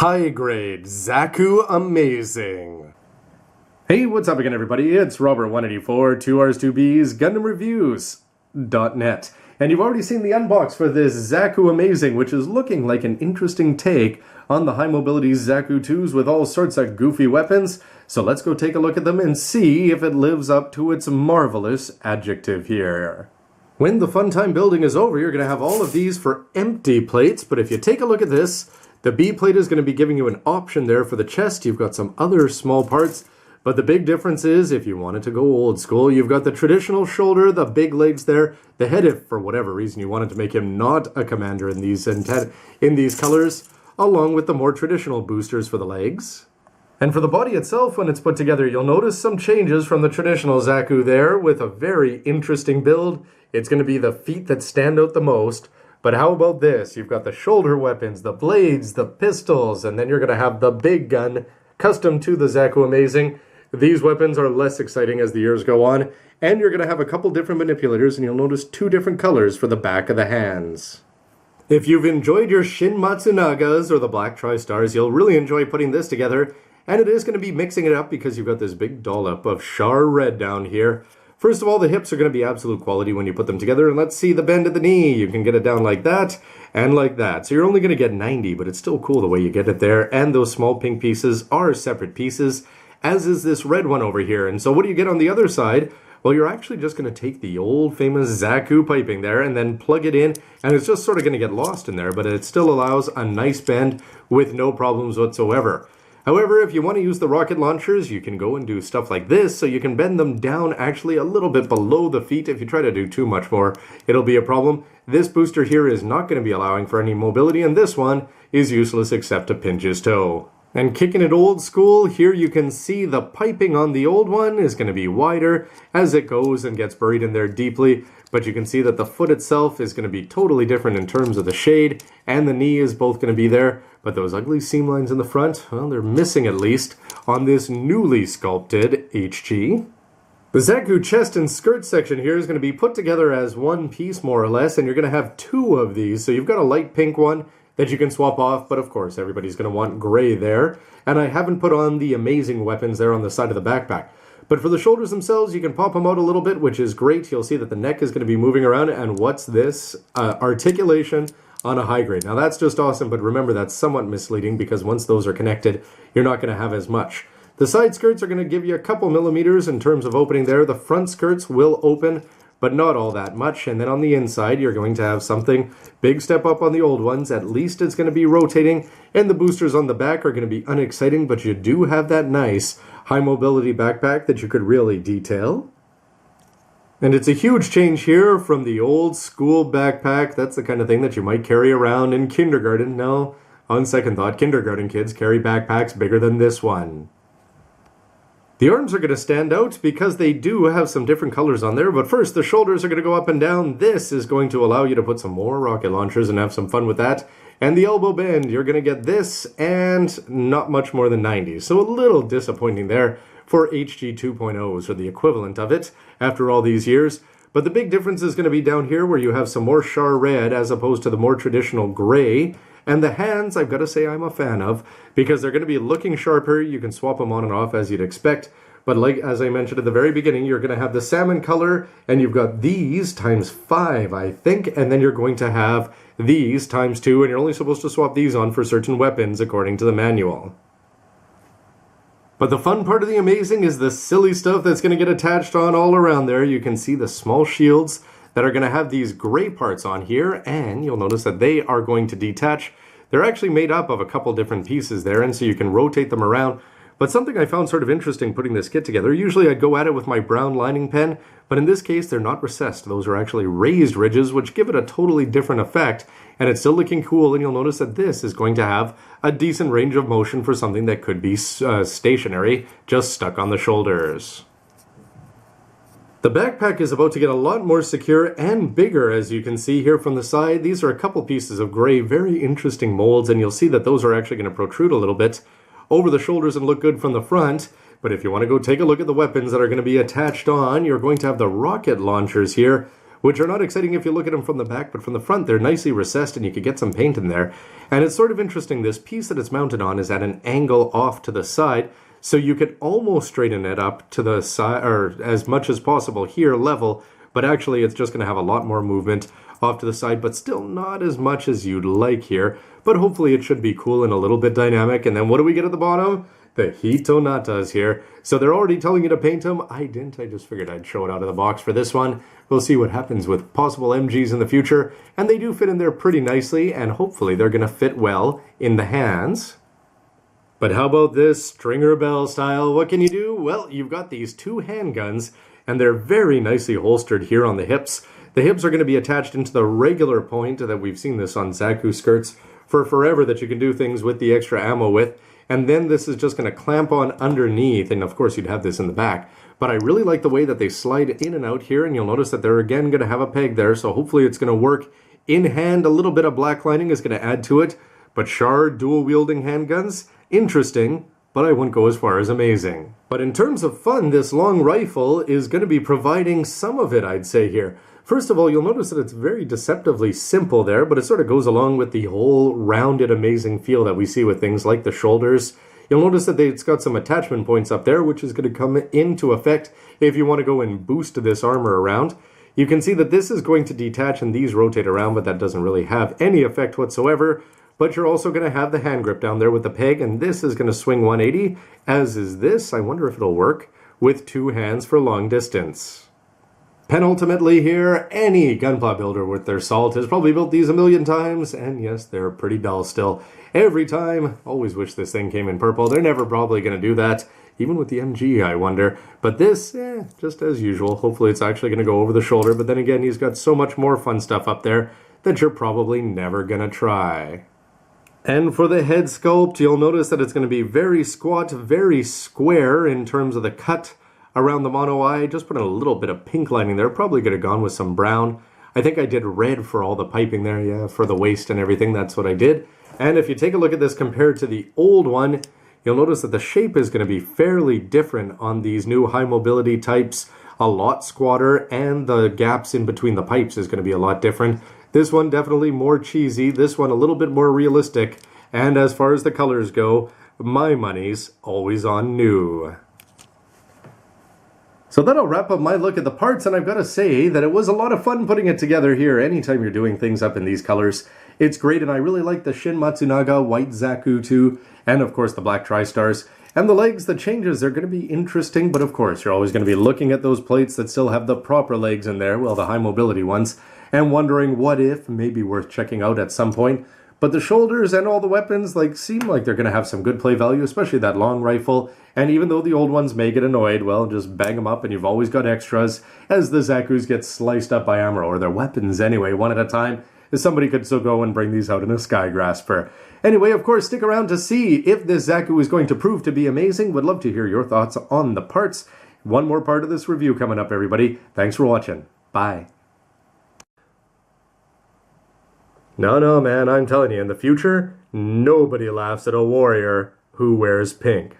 High grade Zaku Amazing. Hey, what's up again, everybody? It's Robert184, 2Rs, 2Bs, gundamreviews.net. And you've already seen the unbox for this Zaku Amazing, which is looking like an interesting take on the high mobility Zaku 2s with all sorts of goofy weapons. So let's go take a look at them and see if it lives up to its marvelous adjective here. When the fun time building is over, you're going to have all of these for empty plates, but if you take a look at this, the B plate is going to be giving you an option there for the chest. You've got some other small parts, but the big difference is if you wanted to go old school, you've got the traditional shoulder, the big legs there, the head if for whatever reason you wanted to make him not a commander in these colors, along with the more traditional boosters for the legs. And for the body itself, when it's put together, you'll notice some changes from the traditional Zaku there with a very interesting build. It's going to be the feet that stand out the most. But how about this? You've got the shoulder weapons, the blades, the pistols, and then you're going to have the big gun custom to the Zaku Amazing. These weapons are less exciting as the years go on, and you're going to have a couple different manipulators, and you'll notice two different colors for the back of the hands. If you've enjoyed your Shin Matsunagas or the Black Tri-Stars, you'll really enjoy putting this together, and it is going to be mixing it up because you've got this big dollop of Char Red down here. First of all, the hips are going to be absolute quality when you put them together, and let's see the bend at the knee. You can get it down like that and like that. So you're only going to get 90, but it's still cool the way you get it there, and those small pink pieces are separate pieces, as is this red one over here. And so what do you get on the other side? Well, you're actually just going to take the old famous Zaku piping there and then plug it in, and it's just sort of going to get lost in there, but it still allows a nice bend with no problems whatsoever. However, if you want to use the rocket launchers, you can go and do stuff like this, so you can bend them down actually a little bit below the feet. If you try to do too much more, it'll be a problem. This booster here is not going to be allowing for any mobility, and this one is useless except to pinch his toe. And kicking it old school, here you can see the piping on the old one is going to be wider as it goes and gets buried in there deeply. But you can see that the foot itself is going to be totally different in terms of the shade, and the knee is both going to be there. But those ugly seam lines in the front, well, they're missing at least on this newly sculpted HG. The Zaku chest and skirt section here is going to be put together as one piece more or less, and you're going to have two of these. So you've got a light pink one that you can swap off, but of course everybody's going to want gray there. And I haven't put on the amazing weapons there on the side of the backpack. But for the shoulders themselves, you can pop them out a little bit, which is great. You'll see that the neck is going to be moving around, and what's this? Articulation on a high grade. Now that's just awesome, but remember that's somewhat misleading because once those are connected, you're not going to have as much. The side skirts are going to give you a couple millimeters in terms of opening there. The front skirts will open, but not all that much. And then on the inside, you're going to have something big step up on the old ones. At least it's going to be rotating, and the boosters on the back are going to be unexciting, but you do have that nice high mobility backpack that you could really detail. And it's a huge change here from the old school backpack. That's the kind of thing that you might carry around in kindergarten. No, on second thought, kindergarten kids carry backpacks bigger than this one. The arms are going to stand out because they do have some different colors on there, but first the shoulders are going to go up and down. This is going to allow you to put some more rocket launchers and have some fun with that. And the elbow bend, you're going to get this and not much more than 90. So a little disappointing there for HG 2.0s, or the equivalent of it, after all these years. But the big difference is going to be down here where you have some more Char Red as opposed to the more traditional gray. And the hands, I've got to say I'm a fan of, because they're going to be looking sharper. You can swap them on and off as you'd expect. But like as I mentioned at the very beginning, you're going to have the salmon color, and you've got these times 5, I think, and then you're going to have these times 2, and you're only supposed to swap these on for certain weapons according to the manual. But the fun part of the Amazing is the silly stuff that's going to get attached on all around there. You can see the small shields that are going to have these gray parts on here, and you'll notice that they are going to detach. They're actually made up of a couple different pieces there, and so you can rotate them around. But something I found sort of interesting putting this kit together, usually I'd go at it with my brown lining pen, but in this case they're not recessed. Those are actually raised ridges, which give it a totally different effect, and it's still looking cool, and you'll notice that this is going to have a decent range of motion for something that could be stationary, just stuck on the shoulders. The backpack is about to get a lot more secure and bigger, as you can see here from the side. These are a couple pieces of gray, very interesting molds, and you'll see that those are actually going to protrude a little bit over the shoulders and look good from the front. But if you want to go take a look at the weapons that are going to be attached on, you're going to have the rocket launchers here, which are not exciting if you look at them from the back, but from the front they're nicely recessed and you could get some paint in there. And it's sort of interesting, this piece that it's mounted on is at an angle off to the side, so you could almost straighten it up to the side, or as much as possible here level, but actually it's just going to have a lot more movement off to the side, but still not as much as you'd like here. But hopefully it should be cool and a little bit dynamic. And then what do we get at the bottom? The Hitonatas here. So they're already telling you to paint them. I didn't. I just figured I'd show it out of the box for this one. We'll see what happens with possible MGs in the future. And they do fit in there pretty nicely, and hopefully they're going to fit well in the hands. But how about this Stringer Bell style? What can you do? Well, you've got these two handguns, and they're very nicely holstered here on the hips. The hips are going to be attached into the regular point that we've seen this on Zaku skirts for forever, that you can do things with the extra ammo with. And then this is just going to clamp on underneath, and of course you'd have this in the back. But I really like the way that they slide in and out here, and you'll notice that they're again going to have a peg there, so hopefully it's going to work in hand. A little bit of black lining is going to add to it. But Shard dual wielding handguns, interesting, but I wouldn't go as far as amazing. But in terms of fun, this long rifle is going to be providing some of it, I'd say here. First of all, you'll notice that it's very deceptively simple there, but it sort of goes along with the whole rounded, amazing feel that we see with things like the shoulders. You'll notice that it's got some attachment points up there, which is going to come into effect if you want to go and boost this armor around. You can see that this is going to detach and these rotate around, but that doesn't really have any effect whatsoever. But you're also going to have the hand grip down there with the peg, and this is going to swing 180, as is this. I wonder if it'll work with two hands for long distance. Penultimately here, any gunpla builder worth their salt has probably built these a million times, and yes, they're pretty dull still. Every time, always wish this thing came in purple. They're never probably going to do that, even with the MG, I wonder. But this, just as usual. Hopefully it's actually going to go over the shoulder, but then again, he's got so much more fun stuff up there that you're probably never going to try. And for the head sculpt, you'll notice that it's going to be very squat, very square in terms of the cut around the mono eye. Just put a little bit of pink lining there. Probably could have gone with some brown. I think I did red for all the piping there, yeah, for the waist and everything. That's what I did. And if you take a look at this compared to the old one, you'll notice that the shape is going to be fairly different on these new high mobility types. A lot squatter, and the gaps in between the pipes is going to be a lot different. This one definitely more cheesy. This one a little bit more realistic. And as far as the colors go, my money's always on new. So that'll wrap up my look at the parts, and I've got to say that it was a lot of fun putting it together here. Anytime you're doing things up in these colors, it's great, and I really like the Shin Matsunaga White Zaku too, and of course the Black Tri-Stars. And the legs, the changes are going to be interesting, but of course you're always going to be looking at those plates that still have the proper legs in there, well, the high mobility ones, and wondering what if, maybe worth checking out at some point. But the shoulders and all the weapons seem like they're going to have some good play value, especially that long rifle. And even though the old ones may get annoyed, well, just bang them up and you've always got extras as the Zakus get sliced up by Amuro, or their weapons anyway, one at a time. Somebody could still go and bring these out in a Sky Grasper. Anyway, of course, stick around to see if this Zaku is going to prove to be amazing. Would love to hear your thoughts on the parts. One more part of this review coming up, everybody. Thanks for watching. Bye. No, man, I'm telling you, in the future, nobody laughs at a warrior who wears pink.